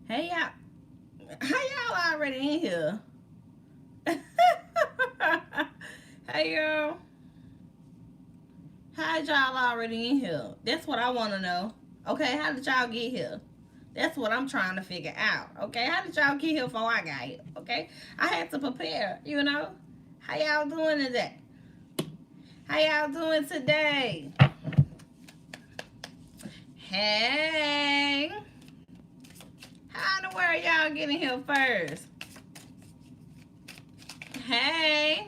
Hey y'all, how y'all already in here? Hey y'all, how y'all already in here? That's what I want to know. Okay, how did y'all get here? That's what I'm trying to figure out. Okay, how did y'all get here before I got here? Okay, I had to prepare. How y'all doing today? How y'all doing today? Hey, how in the world y'all getting here first? Hey.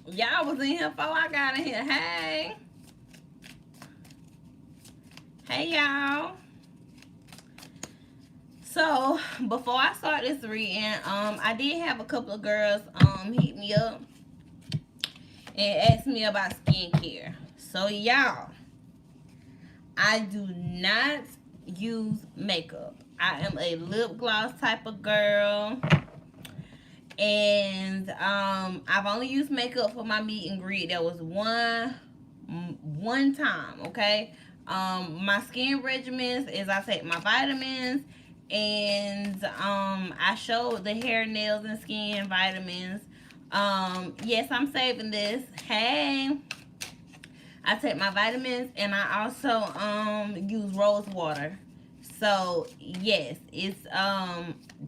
Y'all was in here before I got in here. Hey. Hey, y'all. So, before I start this reading, I did have a couple of girls hit me up and ask me about skincare. So, y'all, I do not use makeup. I am a lip gloss type of girl. And I've only used makeup for my meet and greet. That was one time, okay? My skin regimens is I take my vitamins and I showed the hair, nails, and skin vitamins. Yes, I'm saving this. Hey, I take my vitamins and I also use rose water. So yes, it's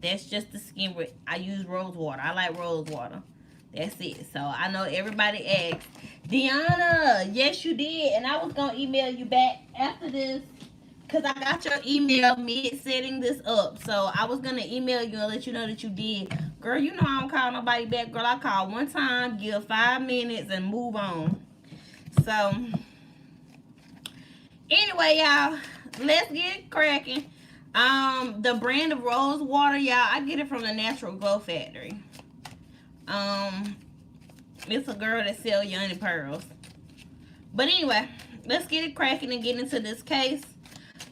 that's just the skin. I use rose water. I like rose water. That's it. So I know everybody asked, Deanna. Yes, you did, and I was gonna email you back after this because I got your email mid setting this up. So I was gonna email you and let you know that you did. Girl, you know I don't call nobody back. Girl, I call one time, give 5 minutes, and move on. So anyway, y'all, let's get cracking. The brand of rose water, y'all, I get it from the Natural Glow Factory. Um, it's a girl that sell Yoni Pearls. But anyway, let's get it cracking and get into this case.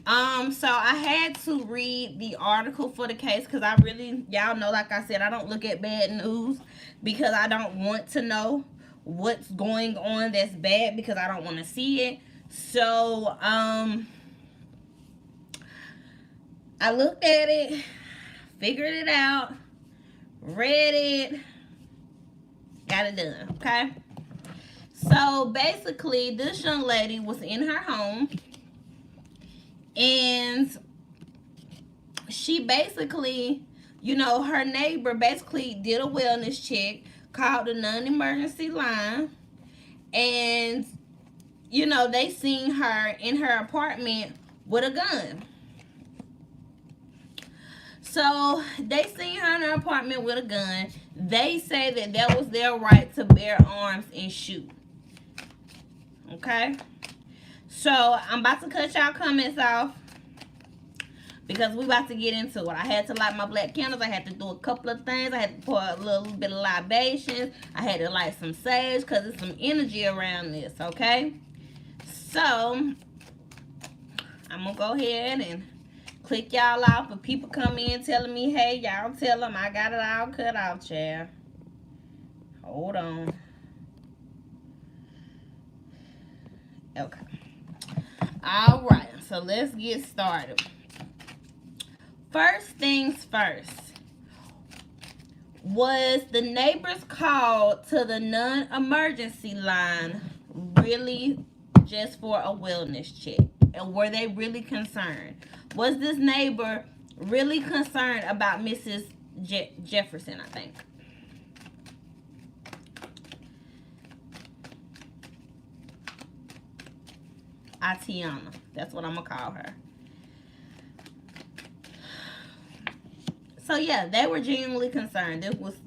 So I had to read the article for the case because I really, y'all know, like I said, I don't look at bad news because I don't want to know what's going on that's bad because I don't want to see it. So, I looked at it, figured it out, read it, got it done, okay? So basically, this young lady was in her home and she basically, her neighbor basically did a wellness check, called the non-emergency line, and, they seen her in her apartment with a gun. So they seen her in her apartment with a gun. They say that was their right to bear arms and shoot. Okay? So I'm about to cut y'all comments off because we about to get into it. I had to light my black candles. I had to do a couple of things. I had to pour a little bit of libations. I had to light some sage because there's some energy around this. Okay? So I'm going to go ahead and click y'all off. But people come in telling me, hey, y'all tell them I got it all cut off, child. Hold on. Okay. All right. So let's get started. First things first. Was the neighbor's call to the non-emergency line really just for a wellness check? And were they really concerned? Was this neighbor really concerned about Mrs. Jefferson, I think? Atatiana. That's what I'm going to call her. So yeah, they were genuinely concerned.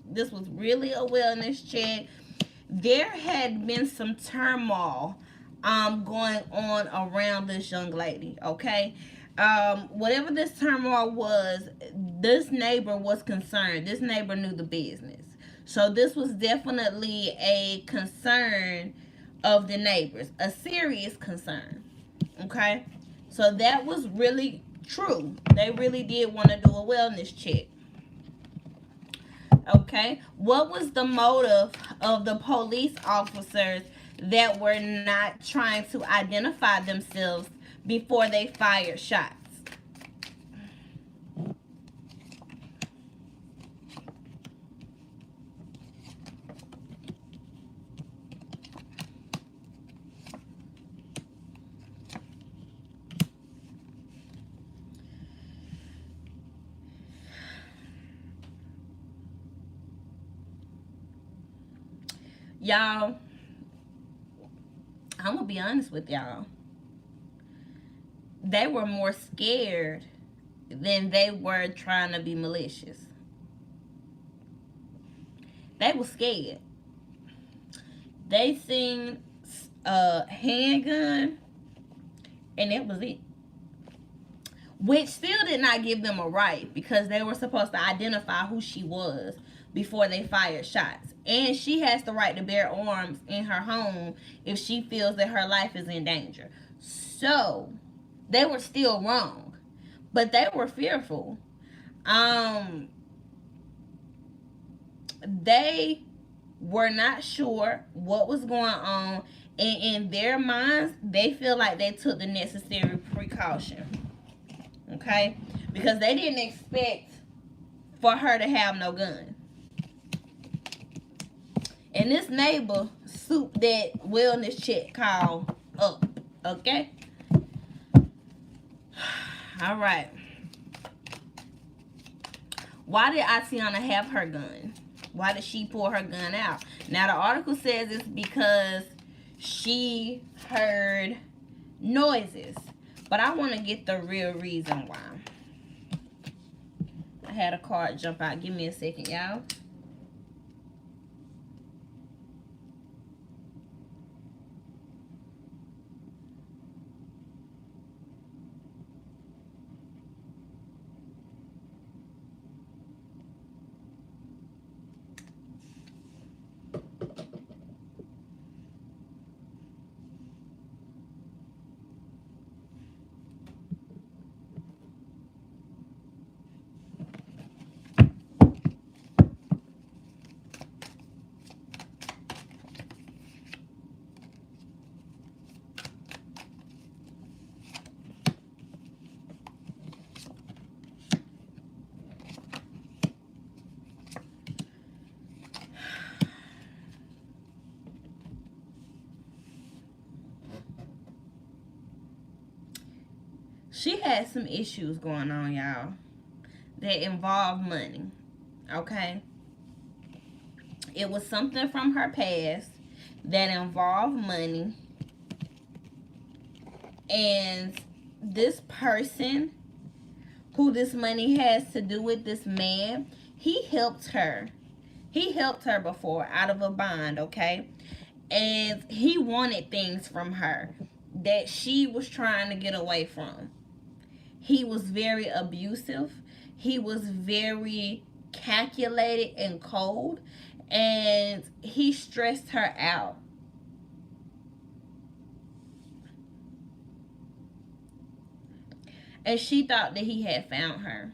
This was really a wellness check. There had been some turmoil going on around this young lady, okay? Whatever this turmoil was, this neighbor was concerned. This neighbor knew the business. So this was definitely a concern of the neighbors, a serious concern, okay? So that was really true. They really did want to do a wellness check. Okay, what was the motive of the police officers that were not trying to identify themselves before they fired shots. Y'all, I'm gonna be honest with y'all. They were more scared than they were trying to be malicious. They were scared. They seen a handgun, and it was it. Which still did not give them a right, because they were supposed to identify who she was before they fired shots. And she has the right to bear arms in her home if she feels that her life is in danger. So they were still wrong, but they were fearful. They were not sure what was going on, and in their minds they feel like they took the necessary precaution. Okay, because they didn't expect for her to have no gun. And this neighbor souped that wellness check call up. Okay, all right. Why did Atatiana have her gun? Why did she pull her gun out? Now the article says it's because she heard noises, but I want to get the real reason why. I had a card jump out. Give me a second, y'all. She had some issues going on, y'all, that involved money. Okay, it was something from her past that involved money, and this person who this money has to do with, this man, he helped her. He helped her before out of a bond, okay? And he wanted things from her that she was trying to get away from. He was very abusive. He was very calculated and cold. And he stressed her out. And she thought that he had found her.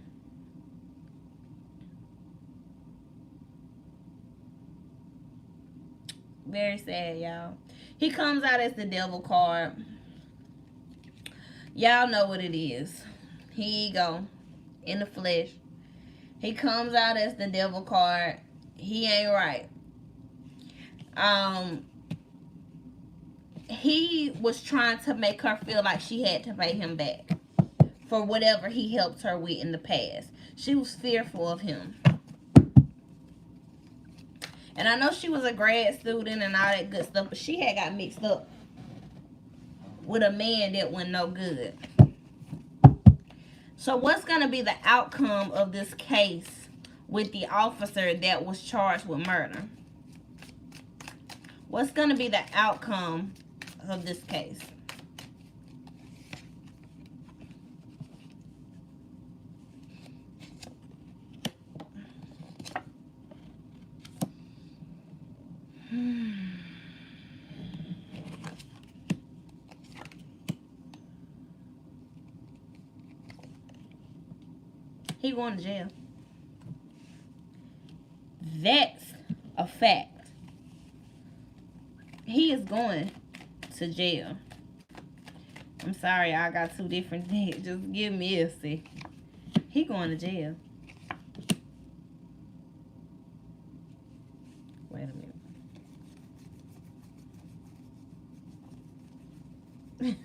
Very sad, y'all. He comes out as the devil card. Y'all know what it is. Here you go. In the flesh. He comes out as the devil card. He ain't right. He was trying to make her feel like she had to pay him back for whatever he helped her with in the past. She was fearful of him. And I know she was a grad student and all that good stuff, but she had got mixed up with a man that wasn't no good. So what's going to be the outcome of this case with the officer that was charged with murder? What's going to be the outcome of this case? He going to jail. That's a fact. He is going to jail. I'm sorry, I got two different things. Just give me a sec. He going to jail. Wait a minute.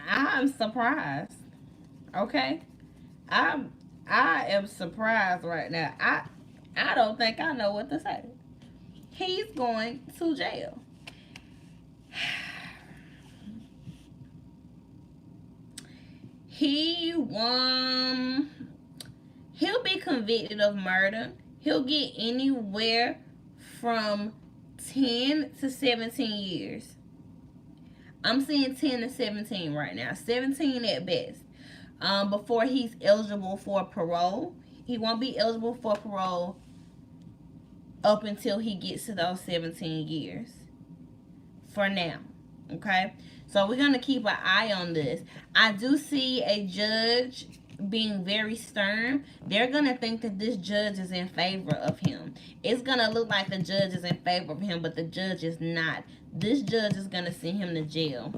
I'm surprised. Okay? I am surprised right now. I don't think I know what to say. He's going to jail. He'll be convicted of murder. He'll get anywhere from 10 to 17 years. I'm seeing 10 to 17 right now. 17 at best. Before he's eligible for parole. He won't be eligible for parole up until he gets to those 17 years. For now. Okay? So we're going to keep an eye on this. I do see a judge being very stern. They're going to think that this judge is in favor of him. It's going to look like the judge is in favor of him, but the judge is not. This judge is going to send him to jail.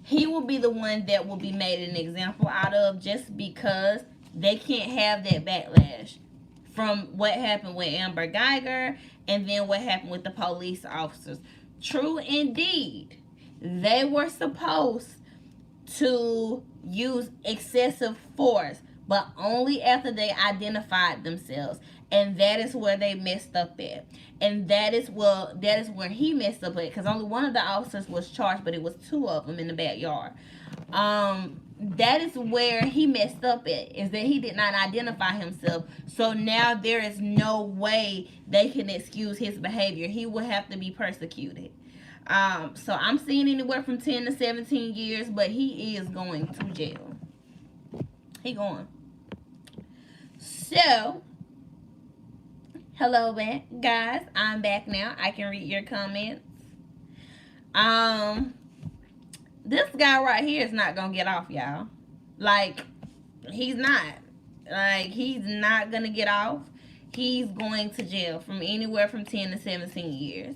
He will be the one that will be made an example out of, just because they can't have that backlash from what happened with Amber Geiger and then what happened with the police officers. True indeed, they were supposed to use excessive force, but only after they identified themselves. And that is where they messed up at. And that is where he messed up at, because only one of the officers was charged, but it was two of them in the backyard. That is where he messed up at, is that he did not identify himself. So now there is no way they can excuse his behavior. He will have to be persecuted. So I'm seeing anywhere from 10 to 17 years, but he is going to jail. He going. So, hello back, guys. I'm back now. I can read your comments. This guy right here is not gonna get off, y'all. Like, he's not. Like, he's not gonna get off. He's going to jail from anywhere from 10 to 17 years.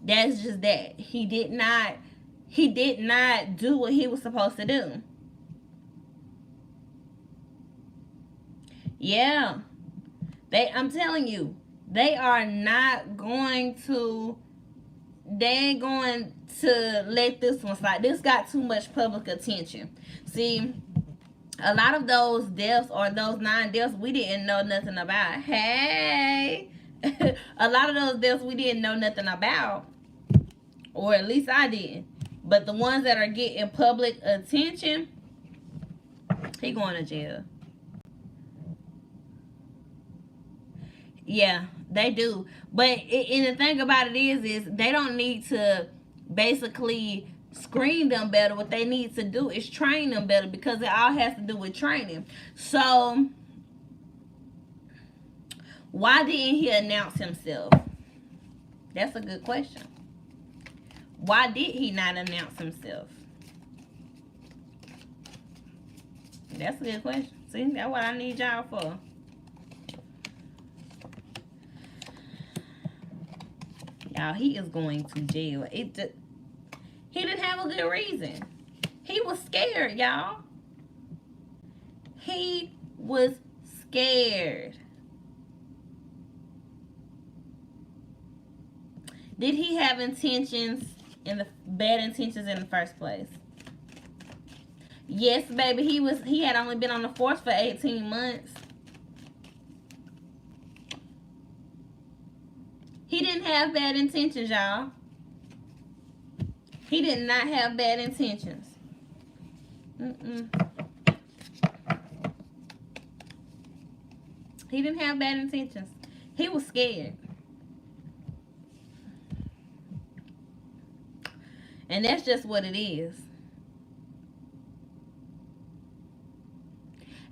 That's just that. He did not do what he was supposed to do. Yeah. I'm telling you, they are not going to, they ain't going to let this one slide. This got too much public attention. See, a lot of those deaths, or those 9 deaths, we didn't know nothing about. Hey! A lot of those deaths we didn't know nothing about. Or at least I didn't. But the ones that are getting public attention, he going to jail. Yeah, they do. But and the thing about it is they don't need to basically screen them better. What they need to do is train them better, because it all has to do with training. So why didn't he announce himself? That's a good question. Why did he not announce himself? That's a good question. See, that's what I need y'all for. Y'all, he is going to jail. He didn't have a good reason. He was scared, y'all. He was scared. Did he have bad intentions in the first place? Yes, baby. He had only been on the force for 18 months. He didn't have bad intentions, y'all. He did not have bad intentions. He didn't have bad intentions. He was scared. And that's just what it is.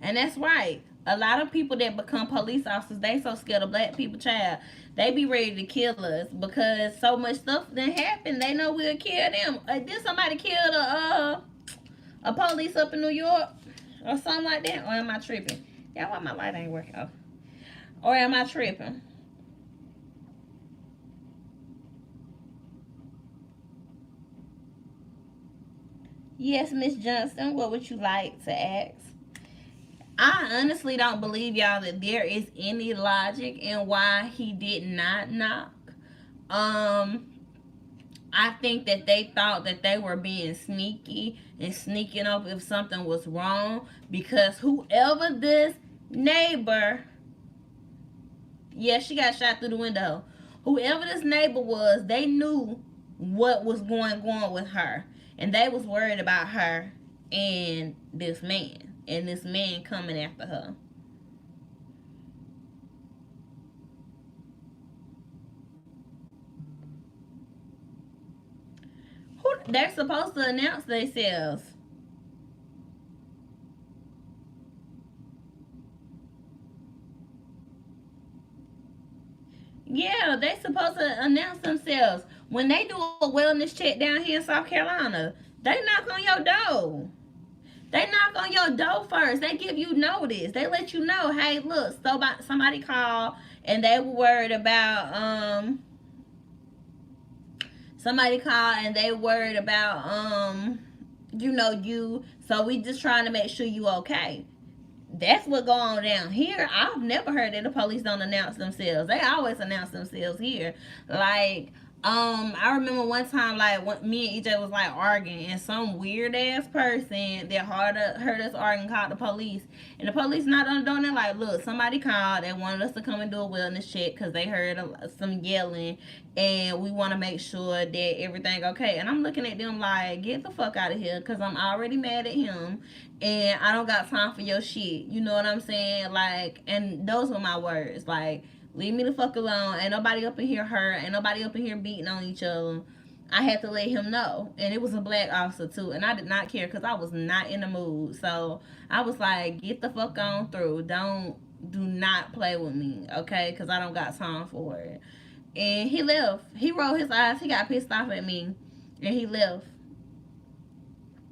And that's right. A lot of people that become police officers, they so scared of black people, child. They be ready to kill us because so much stuff done happened. They know we'll kill them. Did somebody kill a police up in New York or something like that? Or am I tripping? Yeah, why my light ain't working? Oh. Or am I tripping? Yes, Miss Johnson, what would you like to ask? I honestly don't believe, y'all, that there is any logic in why he did not knock. Um, I think that they thought that they were being sneaky and sneaking up if something was wrong, because whoever this neighbor, yeah, she got shot through the window. Whoever this neighbor was, they knew what was going on with her, and they was worried about her and this man coming after her. Who they're supposed to announce themselves. Yeah, they supposed to announce themselves when they do a wellness check down here in South Carolina. They knock on your door. They knock on your door first. They give you notice. They let you know, hey, look, somebody called and they were worried about somebody called and they worried about you. So we just trying to make sure you okay. That's what go on down here. I've never heard that the police don't announce themselves. They always announce themselves here. Like, I remember one time, like, when me and EJ was like arguing, and some weird ass person that heard us arguing called the police, and the police not on doing it. Like, look, somebody called. They wanted us to come and do a wellness check because they heard some yelling, and we want to make sure that everything okay. And I'm looking at them like, get the fuck out of here, because I'm already mad at him and I don't got time for your shit. You know what I'm saying? Like, and those were my words. Like, leave me the fuck alone. Ain't nobody up in here hurt. Ain't nobody up in here beating on each other. I had to let him know. And it was a black officer too. And I did not care because I was not in the mood. So I was like, get the fuck on through. Do not play with me, okay? Because I don't got time for it. And he left. He rolled his eyes. He got pissed off at me. And he left.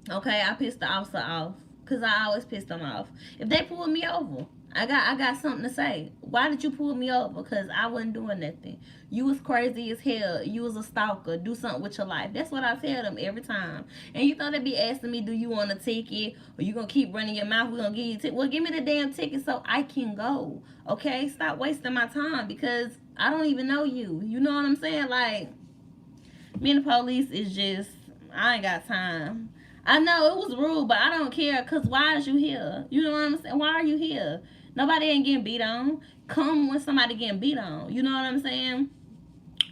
Okay, I pissed the officer off. Cause I always pissed them off. If they pulled me over, I got something to say. Why did you pull me over? Cause I wasn't doing nothing. You was crazy as hell. You was a stalker. Do something with your life. That's what I tell them every time. And you thought they'd be asking me, do you want a ticket? Or you gonna keep running your mouth? We're gonna give you a ticket. Well, give me the damn ticket so I can go. Okay? Stop wasting my time because I don't even know you. You know what I'm saying? Like, me and the police is just, I ain't got time. I know it was rude, but I don't care because why is you here? You know what I'm saying? Why are you here? Nobody ain't getting beat on. Come when somebody getting beat on. You know what I'm saying?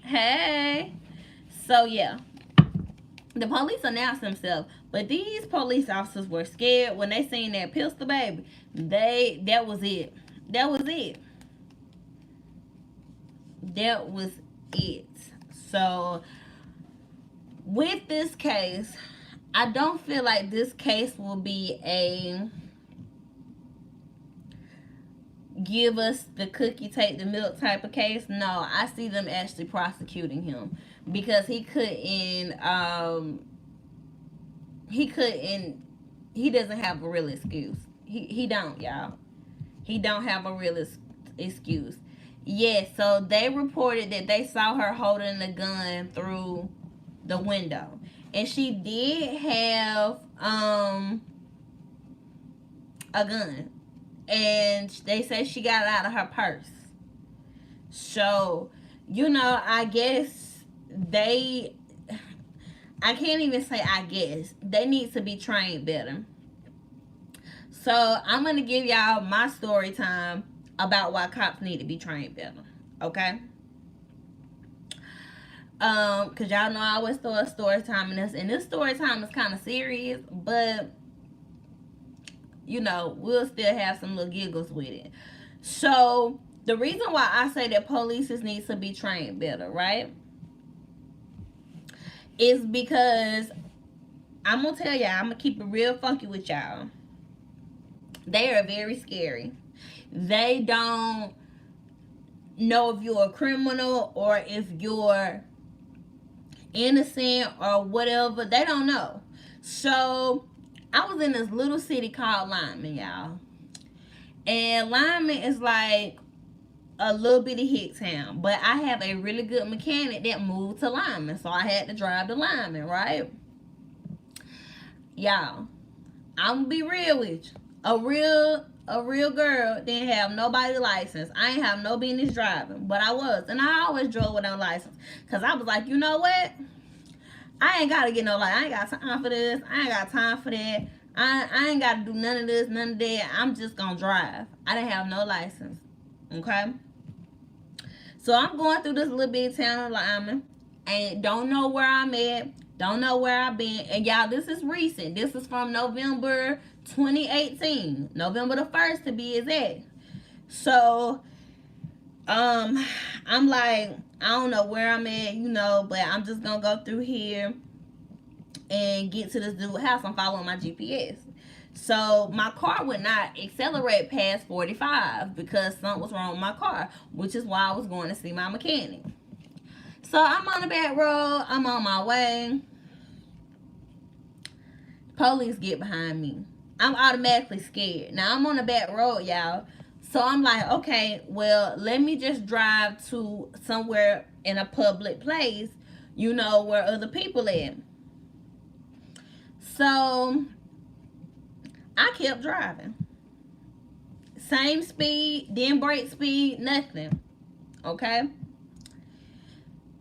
Hey. So, yeah. The police announced themselves, but these police officers were scared when they seen that pistol, baby. That was it. That was it. That was it. So, with this case, I don't feel like this case will be a give us the cookie, take the milk type of case. No, I see them actually prosecuting him because he couldn't he doesn't have a real excuse. He don't, y'all. He don't have a real excuse. Yes, so they reported that they saw her holding the gun through the window. And she did have a gun. And they say she got it out of her purse. So, I guess they I can't even say I guess. They need to be trained better. So I'm gonna give y'all my story time about why cops need to be trained better. Okay? Cause y'all know I always throw a story time in this, and this story time is kind of serious, but we'll still have some little giggles with it. So the reason why I say that police needs to be trained better, right, is because I'm gonna tell y'all, I'm gonna keep it real funky with y'all. They are very scary. They don't know if you're a criminal or if you're innocent or whatever. They don't know. So I was in this little city called Lyman, y'all. And Lyman is like a little bitty hick town. But I have a really good mechanic that moved to Lyman. So I had to drive to Lyman, right? Y'all, I'm gonna be real with you. A real girl didn't have nobody license. I ain't have no business driving, but I was, and I always drove without license, cause I was like, you know what? I ain't gotta get no license. I ain't got time for this. I ain't got time for that. I ain't gotta do none of this, none of that. I'm just gonna drive. I didn't have no license. Okay. So I'm going through this little bit town of Lyman, and don't know where I'm at. Don't know where I've been. And y'all, this is recent. This is from November 2018. November the 1st to be exact. So, I'm like, I don't know where I'm at, but I'm just gonna go through here and get to this dude's house. I'm following my GPS. So my car would not accelerate past 45 because something was wrong with my car, which is why I was going to see my mechanic. So I'm on the back road. I'm on my way. Police get behind me. I'm automatically scared. Now I'm on the back road, y'all. So I'm like, okay, well, let me just drive to somewhere in a public place, where other people at. So I kept driving. Same speed, didn't break speed, nothing. Okay?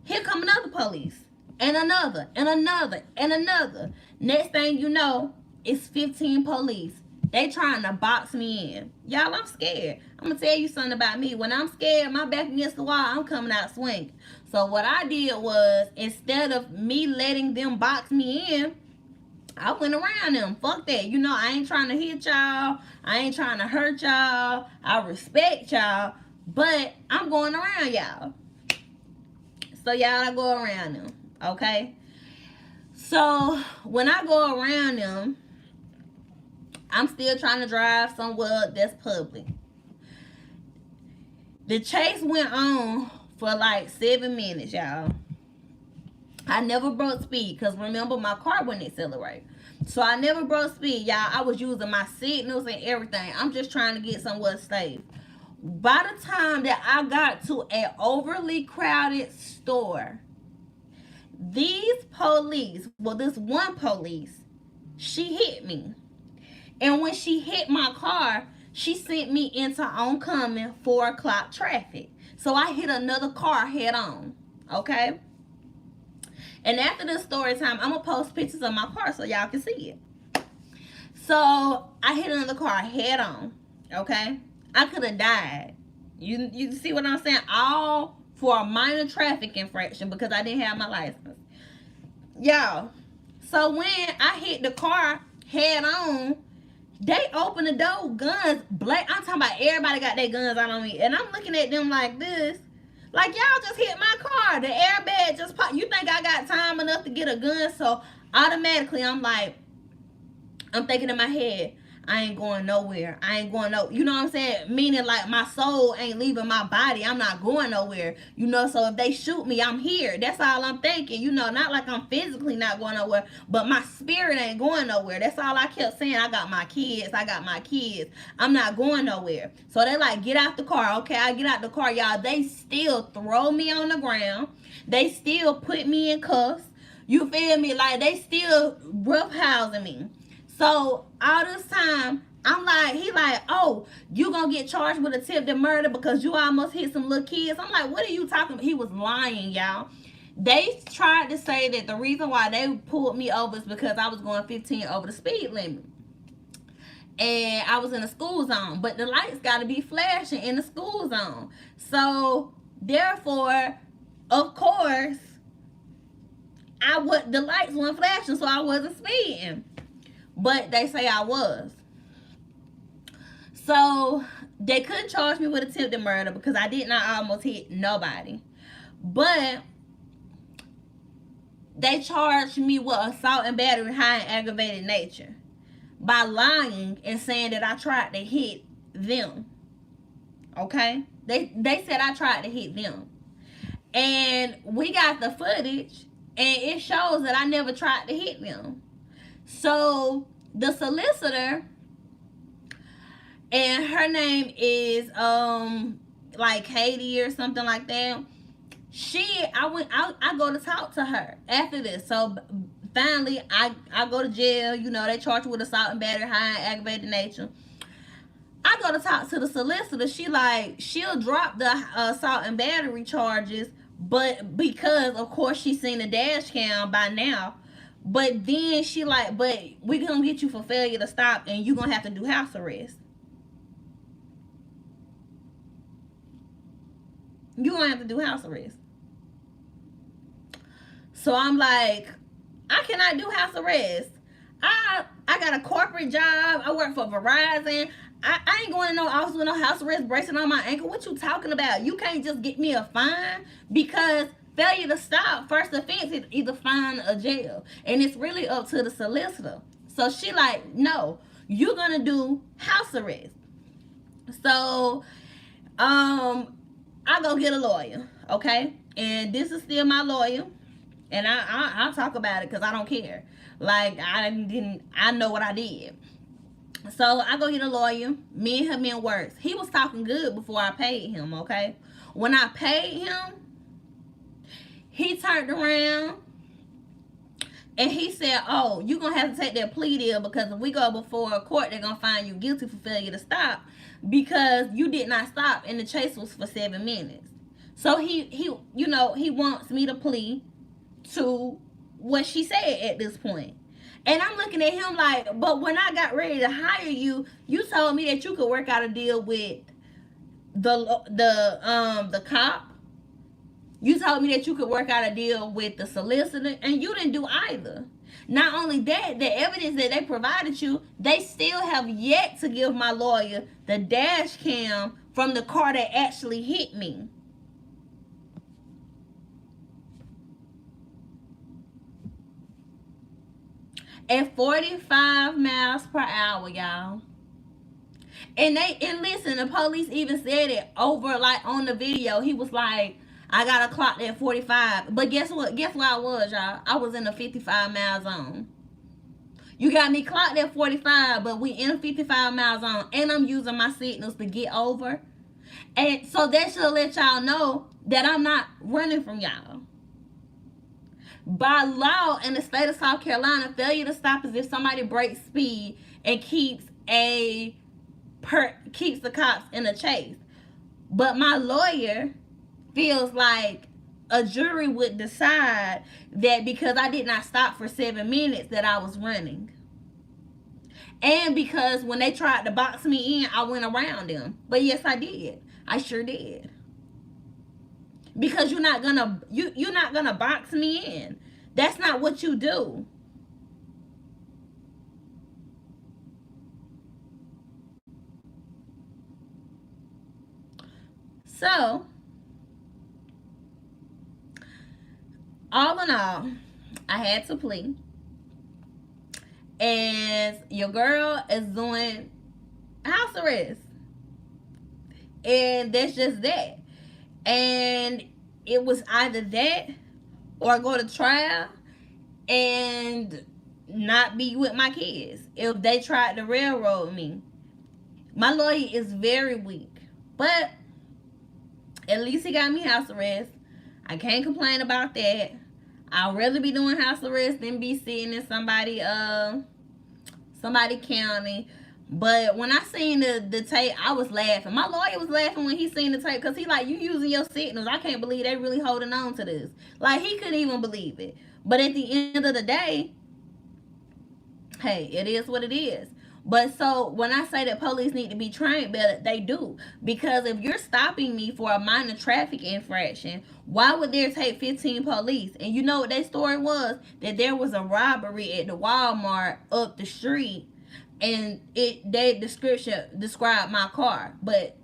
Here come another police. And another, and another, and another. Next thing you know, it's 15 police. They trying to box me in. Y'all, I'm scared. I'm going to tell you something about me. When I'm scared, my back against the wall, I'm coming out swinging. So what I did was, instead of me letting them box me in, I went around them. Fuck that. I ain't trying to hit y'all. I ain't trying to hurt y'all. I respect y'all. But I'm going around y'all. So y'all, I go around them. Okay? So when I go around them, I'm still trying to drive somewhere that's public. The chase went on for like 7 minutes, y'all. I never broke speed because remember, my car wouldn't accelerate. So I never broke speed, y'all. I was using my signals and everything. I'm just trying to get somewhere safe. By the time that I got to an overly crowded store, these police, well, this one police, she hit me. And when she hit my car, she sent me into oncoming 4 o'clock traffic. So I hit another car head on. Okay? And after this story time, I'm going to post pictures of my car so y'all can see it. So I hit another car head on. Okay? I could have died. You see what I'm saying? All for a minor traffic infraction because I didn't have my license. Y'all. So when I hit the car head on, they open the door, guns, black. I'm talking about everybody got their guns out on me. And I'm looking at them like this. Like, y'all just hit my car. The airbag just popped. You think I got time enough to get a gun? So automatically I'm like, I'm thinking in my head, I ain't going nowhere. I ain't going no, you know what I'm saying? Meaning like my soul ain't leaving my body. I'm not going nowhere. So if they shoot me, I'm here. That's all I'm thinking. Not like I'm physically not going nowhere, but my spirit ain't going nowhere. That's all I kept saying. I got my kids. I'm not going nowhere. So they like, get out the car. Okay, I get out the car, y'all. They still throw me on the ground. They still put me in cuffs. You feel me? Like they still roughhousing me. So all this time, I'm like, he like, oh, you gonna get charged with attempted murder because you almost hit some little kids. I'm like, what are you talking about? He was lying, y'all. They tried to say that the reason why they pulled me over is because I was going 15 over the speed limit. And I was in a school zone. But the lights got to be flashing in the school zone. So, therefore, of course, the lights weren't flashing, so I wasn't speeding. But they say I was. So they couldn't charge me with attempted murder because I did not almost hit nobody. But they charged me with assault and battery high and aggravated nature by lying and saying that I tried to hit them. Okay? They said I tried to hit them. And we got the footage and it shows that I never tried to hit them. So the solicitor, and her name is like Katie or something like that. I go to talk to her after this. So finally, I go to jail. You know, they charge you with assault and battery, high and aggravated nature. I go to talk to the solicitor. She like, she'll drop the assault and battery charges, but because of course she's seen the dash cam by now. But then she like, but we gonna get you for failure to stop, and you gonna have to do house arrest. You gonna have to do house arrest. So I'm like, I cannot do house arrest. I got a corporate job. I work for Verizon. I ain't going to no office with no house arrest bracelet on my ankle. What you talking about? You can't just get me a fine, because failure to stop, first offense, is either fine or jail. And it's really up to the solicitor. So she like, no, you're going to do house arrest. So I go get a lawyer, okay? And this is still my lawyer. And I'll talk about it because I don't care. Like, I know what I did. So I go get a lawyer. Me and him in works. He was talking good before I paid him, okay? When I paid him, he turned around and he said, oh, you're going to have to take that plea deal, because if we go before a court, they're going to find you guilty for failure to stop, because you did not stop and the chase was for 7 minutes. So he you know, he wants me to plea to what she said at this point. And I'm looking at him like, but when I got ready to hire you, you told me that you could work out a deal with the cop. You told me that you could work out a deal with the solicitor, and you didn't do either. Not only that, the evidence that they provided you, they still have yet to give my lawyer the dash cam from the car that actually hit me. At 45 miles per hour, y'all. And listen, the police even said it over, like, on the video. He was like, I got a clock at 45. But guess what? Guess where I was, y'all? I was in a 55 mile zone. You got me clocked at 45, but we in a 55 mile zone. And I'm using my signals to get over. And so that should let y'all know that I'm not running from y'all. By law in the state of South Carolina, failure to stop is if somebody breaks speed and keeps the cops in a chase. But my lawyer feels like a jury would decide that because I did not stop for 7 minutes that I was running. And because when they tried to box me in, I went around them. But yes, I did. I sure did. Because you're not gonna box me in. That's not what you do. So, all in all, I had to plea. And your girl is doing house arrest. And that's just that. And it was either that or go to trial and not be with my kids if they tried to railroad me. My lawyer is very weak, but at least he got me house arrest. I can't complain about that. I'd rather be doing house arrest than be sitting in somebody county. But when I seen the tape, I was laughing. My lawyer was laughing when he seen the tape, because he like, you using your signals. I can't believe they really holding on to this. Like, he couldn't even believe it. But at the end of the day, hey, it is what it is. But so when I say that police need to be trained better, they do. Because if you're stopping me for a minor traffic infraction, why would there take 15 police? And you know what their story was? That there was a robbery at the Walmart up the street. And their description described my car. But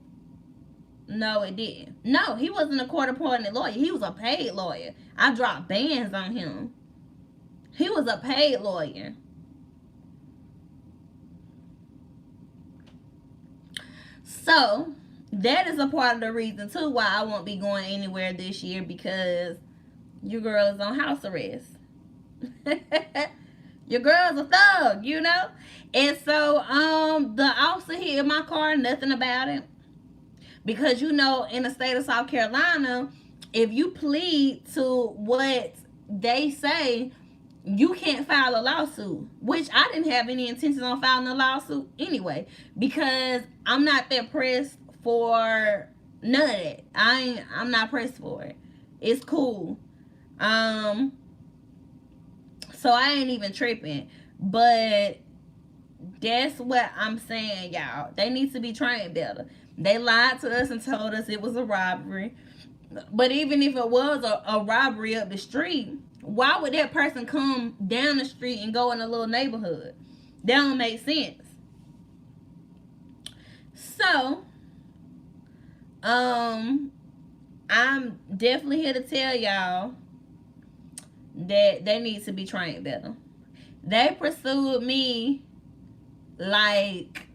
no, it didn't. No, he wasn't a court-appointed lawyer. He was a paid lawyer. I dropped bans on him. He was a paid lawyer. So, that is a part of the reason, too, why I won't be going anywhere this year, because your girl is on house arrest. Your girl's a thug, you know? And so, the officer hit my car, nothing about it. Because, you know, in the state of South Carolina, if you plead to what they say, you can't file a lawsuit, which I didn't have any intentions on filing a lawsuit anyway, because I'm not that pressed for none of that. I'm not pressed for it. It's cool. Um, so I ain't even tripping. But that's what I'm saying, y'all. They need to be trained better. They lied to us and told us it was a robbery. But even if it was a robbery up the street, why would that person come down the street and go in a little neighborhood? That don't make sense. So, um, I'm definitely here to tell y'all that they need to be trained better. They pursued me like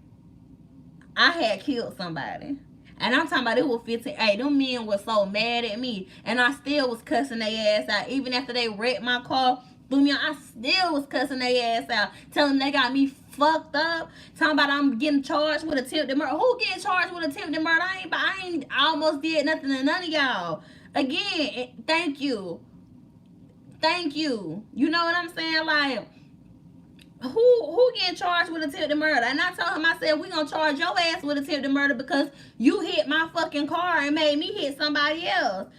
I had killed somebody. And I'm talking about it was 15. Hey, them men were so mad at me. And I still was cussing their ass out. Even after they wrecked my car, threw me on, I still was cussing their ass out. Telling them they got me fucked up. Talking about I'm getting charged with attempted murder. Who getting charged with attempted murder? I almost did nothing to none of y'all. Again, thank you. Thank you. You know what I'm saying? Like, who getting charged with attempted murder? And I told him, I said, we gonna charge your ass with attempted murder because you hit my fucking car and made me hit somebody else.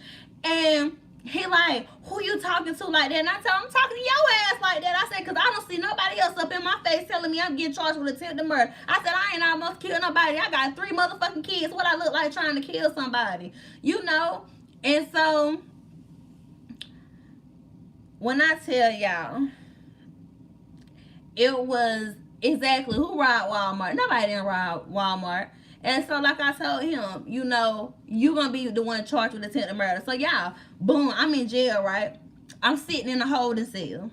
And he like, who you talking to like that? And I told him, I'm talking to your ass like that. I said, because I don't see nobody else up in my face telling me I'm getting charged with attempted murder. I said, I ain't almost killed nobody. I got 3 motherfucking kids. What I look like trying to kill somebody, you know? And so, when I tell y'all, it was exactly who robbed Walmart. Nobody didn't rob Walmart. And so, like I told him, you know, you gonna be the one charged with attempted murder. So, y'all, boom, I'm in jail, right? I'm sitting in a holding cell.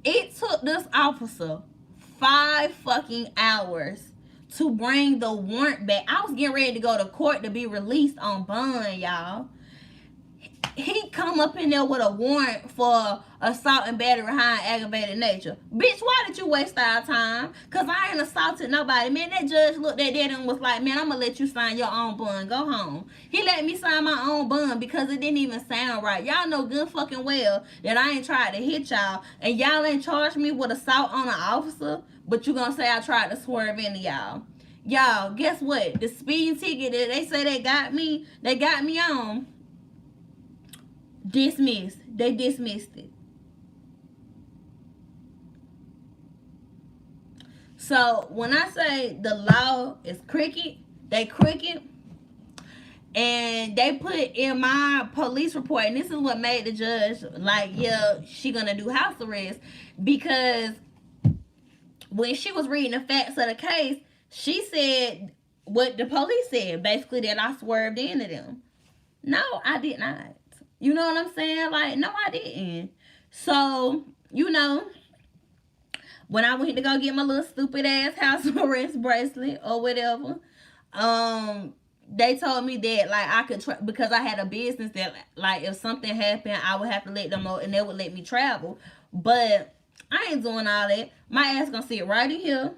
It took this officer 5 fucking hours to bring the warrant back. I was getting ready to go to court to be released on bond, y'all. He come up in there with a warrant for assault and battery behind aggravated nature. Bitch, why did you waste our time? Because I ain't assaulted nobody. Man, that judge looked at that and was like, man, I'm going to let you sign your own bond. Go home. He let me sign my own bond because it didn't even sound right. Y'all know good fucking well that I ain't tried to hit y'all. And y'all ain't charged me with assault on an officer. But you going to say I tried to swerve into y'all. Y'all, guess what? The speeding ticket that they say they got me on, dismissed. They dismissed it. So when I say the law is crooked, they crooked. And they put in my police report, and this is what made the judge like, yeah, she gonna do house arrest. Because when she was reading the facts of the case, she said what the police said, basically that I swerved into them. No, I did not. You know what I'm saying? Like, no, I didn't. So, you know, when I went to go get my little stupid ass house arrest bracelet or whatever, they told me that like I could because I had a business that like if something happened, I would have to let them know and they would let me travel. But I ain't doing all that. My ass gonna sit right in here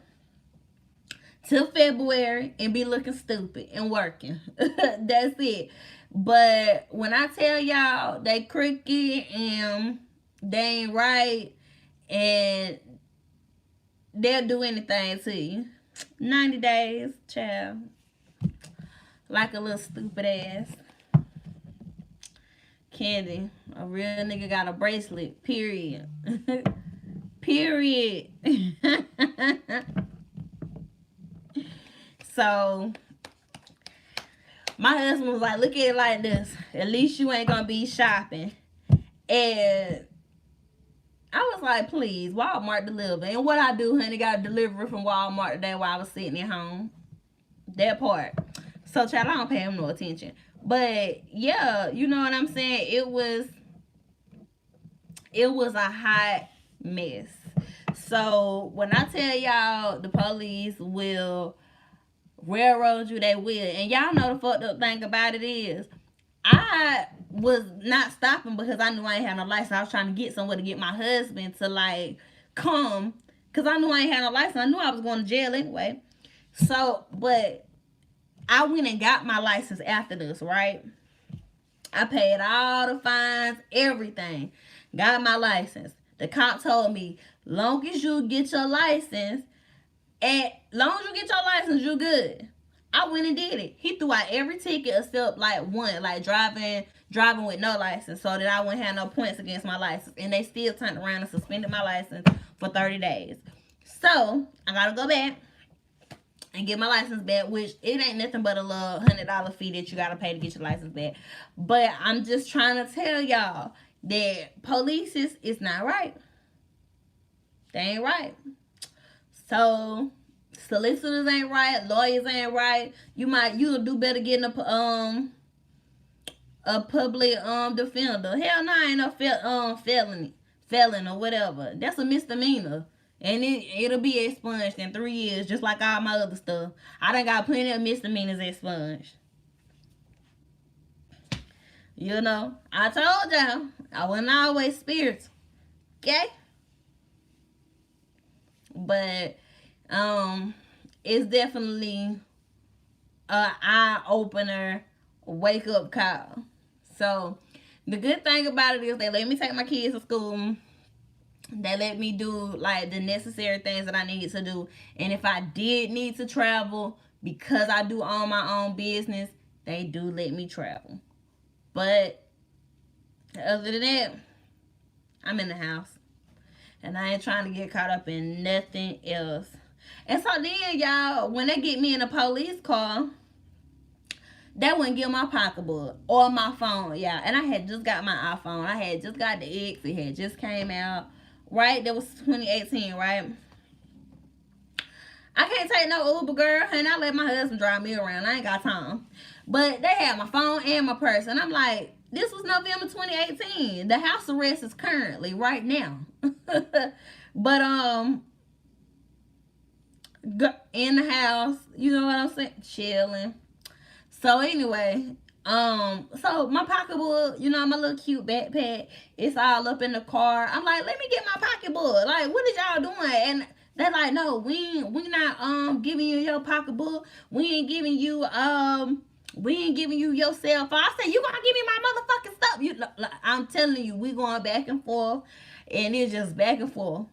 till February and be looking stupid and working. That's it. But when I tell y'all they crooked and they ain't right and they'll do anything to you. 90 days, child. Like a little stupid ass. Candy. A real nigga got a bracelet. Period. Period. So my husband was like, look at it like this. At least you ain't gonna be shopping. And I was like, please, Walmart deliver. And what I do, honey, got a delivery from Walmart today while I was sitting at home. That part. So, child, I don't pay him no attention. But, yeah, you know what I'm saying? It was a hot mess. So, when I tell y'all the police will railroad you, they will. And y'all know the fucked up thing about it is, I was not stopping because I knew I ain't had no license. I was trying to get somewhere to get my husband to like come because I knew I ain't had no license. I knew I was going to jail anyway. So, but I went and got my license after this, right? I paid all the fines, everything. Got my license. The cop told me, long as you get your license, you good. I went and did it. He threw out every ticket except like one, like driving with no license, so that I wouldn't have no points against my license. And they still turned around and suspended my license for 30 days. So I gotta go back and get my license back, which it ain't nothing but a little $100 fee that you gotta pay to get your license back. But I'm just trying to tell y'all that police is not right. They ain't right. So solicitors ain't right, lawyers ain't right. You'll do better getting a public defender. Hell no, ain't no felon or whatever. That's a misdemeanor. And it'll be expunged in 3 years, just like all my other stuff. I done got plenty of misdemeanors expunged. You know, I told y'all, I wasn't always spiritual. Okay? But, it's definitely a eye-opener, wake-up call. So, the good thing about it is they let me take my kids to school. They let me do like the necessary things that I needed to do. And if I did need to travel, because I do own my own business, they do let me travel. But other than that, I'm in the house. And I ain't trying to get caught up in nothing else. And so then, y'all, when they get me in a police car, they wouldn't give my pocketbook or my phone, y'all. And I had just got my iPhone. I had just got the X. It had just came out. Right? That was 2018, right? I can't take no Uber, girl. And I let my husband drive me around. I ain't got time. But they had my phone and my purse. And I'm like, this was November 2018. The house arrest is currently right now. But, in the house, you know what I'm saying? Chilling. So anyway, so my pocketbook, you know, my little cute backpack, it's all up in the car. I'm like, let me get my pocketbook. Like, what is y'all doing? And they're like, no, we not giving you your pocketbook. We ain't giving you your cell phone. I said, you gonna give me my motherfucking stuff? I'm telling you, we going back and forth, and it's just back and forth.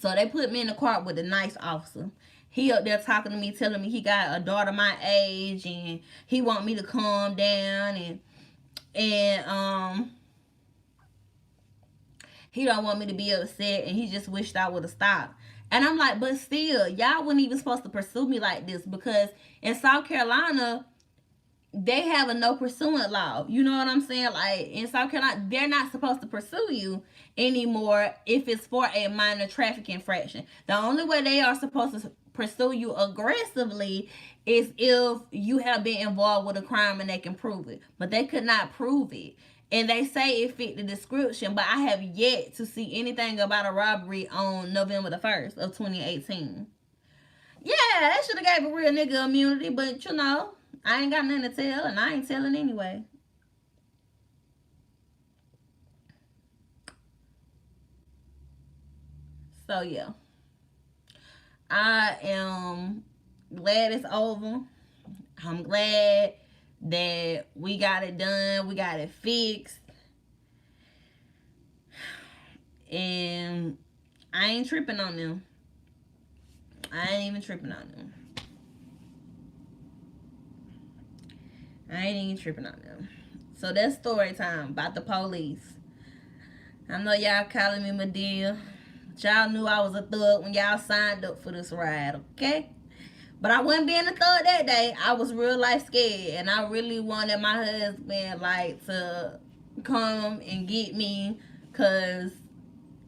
So they put me in the car with a nice officer. He up there talking to me, telling me he got a daughter my age, and he want me to calm down, and he don't want me to be upset, and he just wished I would have stopped. And I'm like, but still, y'all wasn't even supposed to pursue me like this, because in South Carolina, they have a no pursuant law. You know what I'm saying? Like, in South Carolina, they're not supposed to pursue you anymore if it's for a minor traffic infraction. The only way they are supposed to pursue you aggressively is if you have been involved with a crime and they can prove it. But they could not prove it. And they say it fit the description, but I have yet to see anything about a robbery on November the 1st of 2018. Yeah, that should have gave a real nigga immunity, but you know, I ain't got nothing to tell, and I ain't telling anyway. So, yeah. I am glad it's over. I'm glad that we got it done. We got it fixed. And I ain't tripping on them. I ain't even tripping on them. I ain't even tripping on them. So that's story time about the police. I know y'all calling me Medea. Y'all knew I was a thug when y'all signed up for this ride, okay? But I wasn't being a thug that day. I was real life scared. And I really wanted my husband, like, to come and get me. Because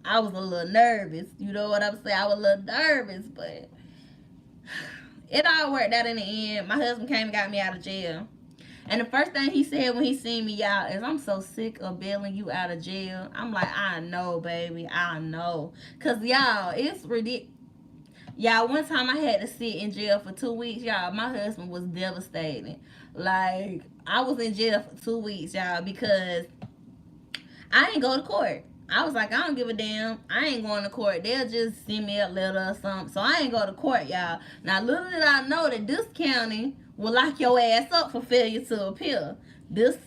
I was a little nervous. You know what I'm saying? I was a little nervous, but it all worked out in the end. My husband came and got me out of jail. And the first thing he said when he seen me, y'all, is, I'm so sick of bailing you out of jail. I'm like, I know, baby. I know. Because, y'all, it's ridiculous. Y'all, one time I had to sit in jail for 2 weeks, y'all. My husband was devastated. Like, I was in jail for 2 weeks, y'all, because I didn't go to court. I was like, I don't give a damn. I ain't going to court. They'll just send me a letter or something. So I ain't go to court, y'all. Now, little did I know that this county will lock your ass up for failure to appear. This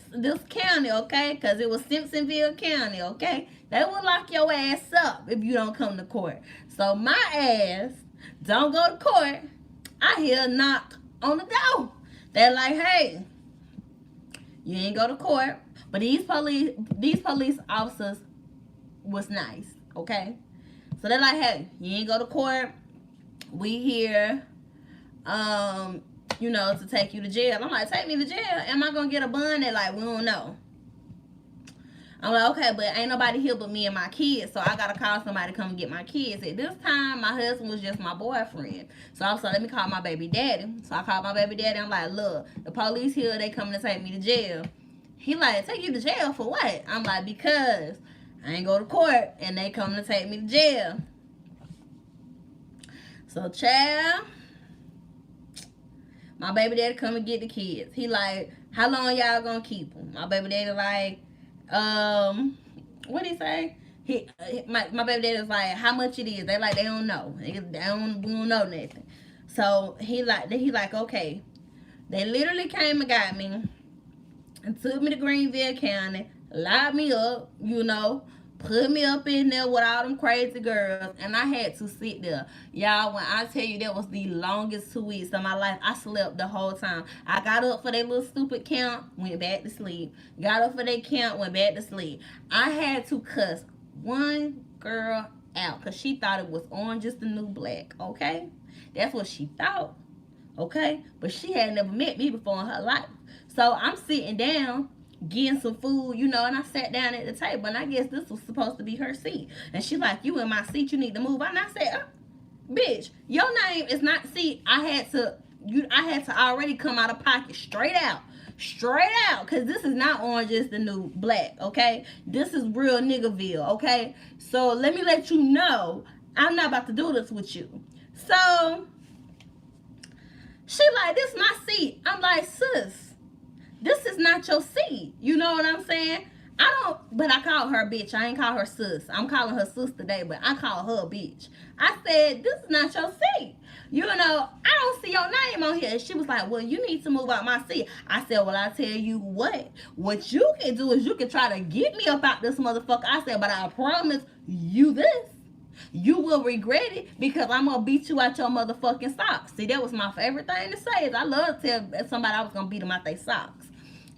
county, okay? Because it was Simpsonville County, okay? They will lock your ass up if you don't come to court. So my ass don't go to court. I hear a knock on the door. They're like, hey, you ain't go to court. But these police officers was nice, okay? So they're like, hey, you ain't go to court. We here, to take you to jail. I'm like, take me to jail? Am I gonna get a bond? They're like, we don't know. I'm like, okay, but ain't nobody here but me and my kids, so I gotta call somebody to come get my kids. At this time, my husband was just my boyfriend. So I was like, let me call my baby daddy. So I called my baby daddy. I'm like, look, the police here, they coming to take me to jail. He like, take you to jail for what? I'm like, because I ain't go to court and they coming to take me to jail. So, child, my baby daddy come and get the kids. He like, how long y'all gonna keep them? My baby daddy like, what he say? My baby daddy was like, how much it is? They like, they don't know. We don't know nothing. So he like, okay. They literally came and got me and took me to Greenville County, locked me up, put me up in there with all them crazy girls, and I had to sit there. Y'all, when I tell you that was the longest 2 weeks of my life, I slept the whole time. I got up for that little stupid count, went back to sleep. Got up for that count, went back to sleep. I had to cuss one girl out because she thought it was Orange is the New Black, okay? That's what she thought, okay? But she had never met me before in her life. So I'm sitting down, getting some food, and I sat down at the table, and I guess this was supposed to be her seat. And she like, you in my seat, you need to move. And I said, bitch, your name is not seat. I had to already come out of pocket, straight out, because this is not Orange is the New Black, okay? This is real Niggerville, okay? So let me let you know, I'm not about to do this with you. So she like, this my seat. I'm like, sis, this is not your seat. You know what I'm saying? But I call her bitch. I ain't call her sis. I'm calling her sis today, but I call her bitch. I said, this is not your seat. I don't see your name on here. And she was like, well, you need to move out my seat. I said, well, I tell you what you can do is you can try to get me up out this motherfucker. I said, but I promise you this. You will regret it because I'm going to beat you out your motherfucking socks. See, that was my favorite thing to say is I love to tell somebody I was going to beat them out their socks.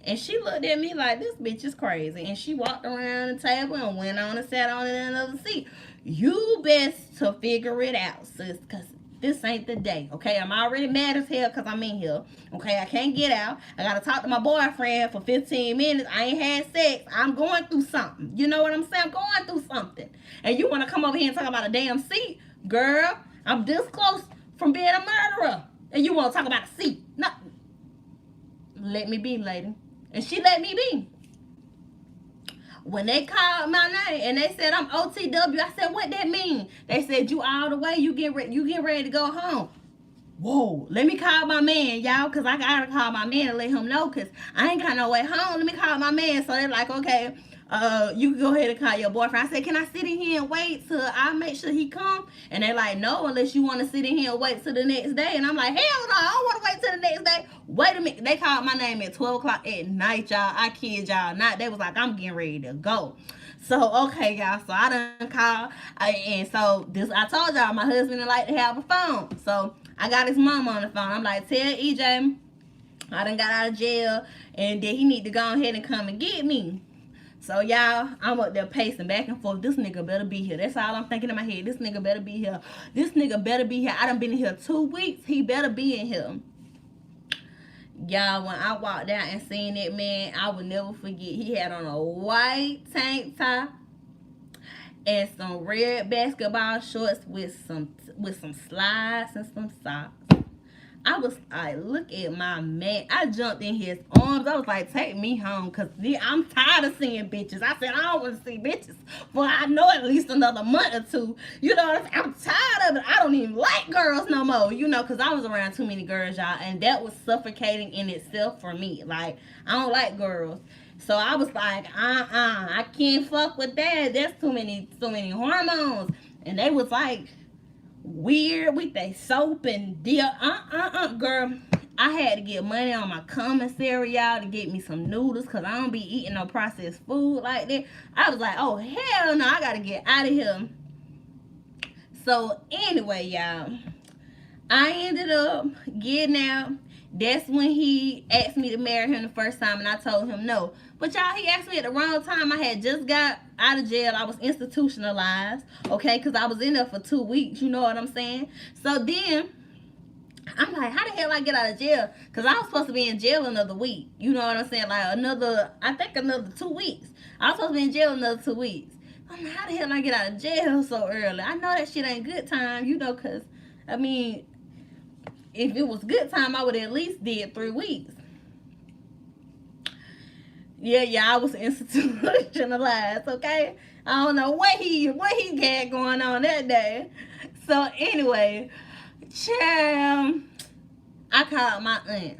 And she looked at me like, this bitch is crazy. And she walked around the table and went on and sat on another seat. You best to figure it out, sis, because this ain't the day, okay? I'm already mad as hell because I'm in here, okay? I can't get out. I got to talk to my boyfriend for 15 minutes. I ain't had sex. I'm going through something. You know what I'm saying? I'm going through something. And you want to come over here and talk about a damn seat? Girl, I'm this close from being a murderer. And you want to talk about a seat? No. Let me be, lady. And she let me be. When they called my name and they said I'm OTW, I said, what that mean? They said, you all the way, you get ready to go home. Whoa, let me call my man, y'all, because I got to call my man and let him know because I ain't got no way home. Let me call my man. So they're like, okay, you can go ahead and call your boyfriend. I said, can I sit in here and wait till I make sure he come? And they're like, no, unless you want to sit in here and wait till the next day. And I'm like, hell no, I don't want to wait till the next day. Wait a minute. They called my name at 12 o'clock at night, y'all. I kid y'all not. They was like, I'm getting ready to go. So, okay, y'all. So I done called. And so I told y'all, my husband didn't like to have a phone. So I got his mom on the phone. I'm like, tell EJ I done got out of jail and that he need to go ahead and come and get me. So, y'all, I'm up there pacing back and forth. This nigga better be here. That's all I'm thinking in my head. This nigga better be here. This nigga better be here. I done been in here 2 weeks. He better be in here. Y'all, when I walked out and seen that man, I will never forget. He had on a white tank top and some red basketball shorts with some slides and some socks. I was like, look at my man. I jumped in his arms. I was like, take me home because I'm tired of seeing bitches. I said, I don't want to see bitches for I know at least another month or two. You know what I'm saying? I'm tired of it. I don't even like girls no more, because I was around too many girls, y'all. And that was suffocating in itself for me. Like, I don't like girls. So I was like, I can't fuck with that. There's too many hormones. And they was like, weird with they soap and deal. Girl, I had to get money on my commissary, y'all, to get me some noodles, because I don't be eating no processed food like that. I was like, oh, hell no, I got to get out of here. So, anyway, y'all, I ended up getting out. That's when he asked me to marry him the first time, and I told him no. But y'all, he asked me at the wrong time. I had just got out of jail. I was institutionalized, okay, because I was in there for 2 weeks. You know what I'm saying? So then I'm like, how the hell I get out of jail? Because I was supposed to be in jail another week. You know what I'm saying? Like I think another 2 weeks. I was supposed to be in jail another 2 weeks. I'm like, how the hell I get out of jail so early? I know that shit ain't good time, you know, because, I mean, if it was good time, I would at least did 3 weeks. Yeah, I was institutionalized, okay? I don't know what he had going on that day. So anyway, child, I called my aunt.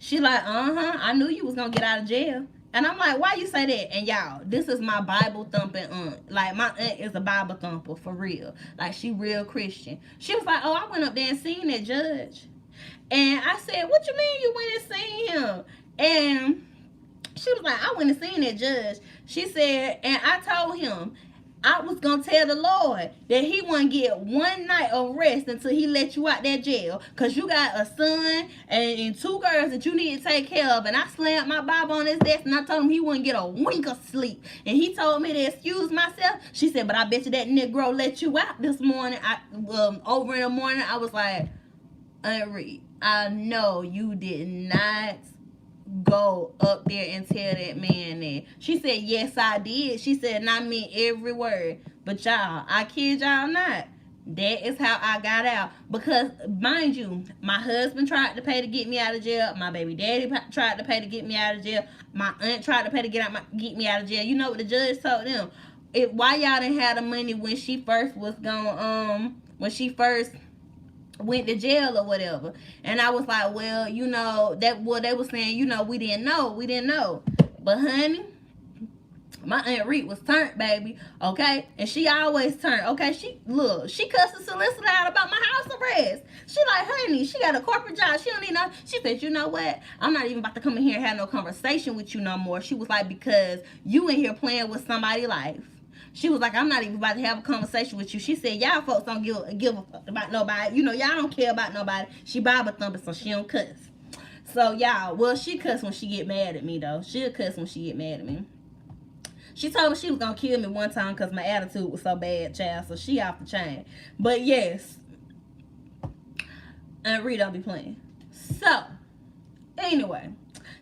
She like, I knew you was gonna get out of jail. And I'm like, why you say that? And y'all, this is my Bible thumping aunt. Like, my aunt is a Bible thumper for real. Like, she real Christian. She was like, oh, I went up there and seen that judge. And I said, what you mean you went and seen him? And she was like, I went and seen that judge. She said, and I told him I was going to tell the Lord that he wouldn't get one night of rest until he let you out that jail. Because you got a son and 2 girls that you need to take care of. And I slammed my Bible on his desk and I told him he wouldn't get a wink of sleep. And he told me to excuse myself. She said, but I bet you that Negro let you out this morning. Over in the morning, I was like, Aunt Reed, I know you did not go up there and tell that man that. She said, yes, I did. She said, and I mean every word. But y'all, I kid y'all not. That is how I got out. Because, mind you, my husband tried to pay to get me out of jail. My baby daddy tried to pay to get me out of jail. My aunt tried to pay to get me out of jail. You know what the judge told them? Why y'all didn't have the money when she first was going, when she first went to jail or whatever. And I was like, well, you know, that what they were saying, you know, we didn't know. But honey, my Aunt Reed was turned, baby, okay? And she always turned, okay? She cussed the solicitor out about my house arrest. She like, honey, she got a corporate job. She don't need no. She said, you know what? I'm not even about to come in here and have no conversation with you no more. She was like, because you in here playing with somebody's life. She was like, I'm not even about to have a conversation with you. She said, y'all folks don't give a fuck about nobody. You know, y'all don't care about nobody. She Bible thumping, so she don't cuss. So, y'all, well, she cuss when she get mad at me, though. She'll cuss when she get mad at me. She told me she was going to kill me one time because my attitude was so bad, child. So, she off the chain. But, yes, Aunt Reed don't be playing. So, anyway,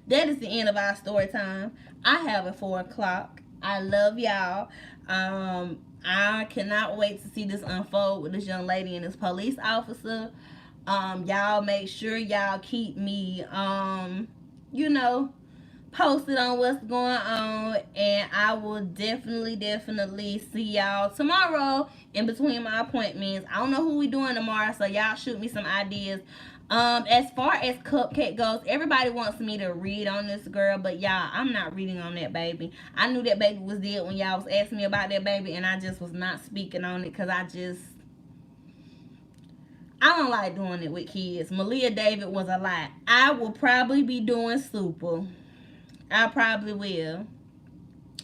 that is the end of our story time. I have it 4 o'clock. I love y'all. I cannot wait to see this unfold with this young lady and this police officer. Y'all make sure y'all keep me, you know, posted on what's going on. And I will definitely see y'all tomorrow in between my appointments. I don't know who we doing tomorrow, so y'all shoot me some ideas. As far as Cupcake goes, everybody wants me to read on this girl, but y'all, I'm not reading on that baby. I knew that baby was dead when y'all was asking me about that baby, and I just was not speaking on it because I don't like doing it with kids. Malia David was a lie. I will probably be doing Super. I probably will.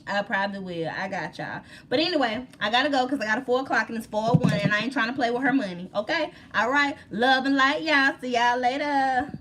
I got y'all. But anyway, I gotta go because I got a 4 o'clock and it's 4:01 and I ain't trying to play with her money. Okay? Alright. Love and light, y'all. See y'all later.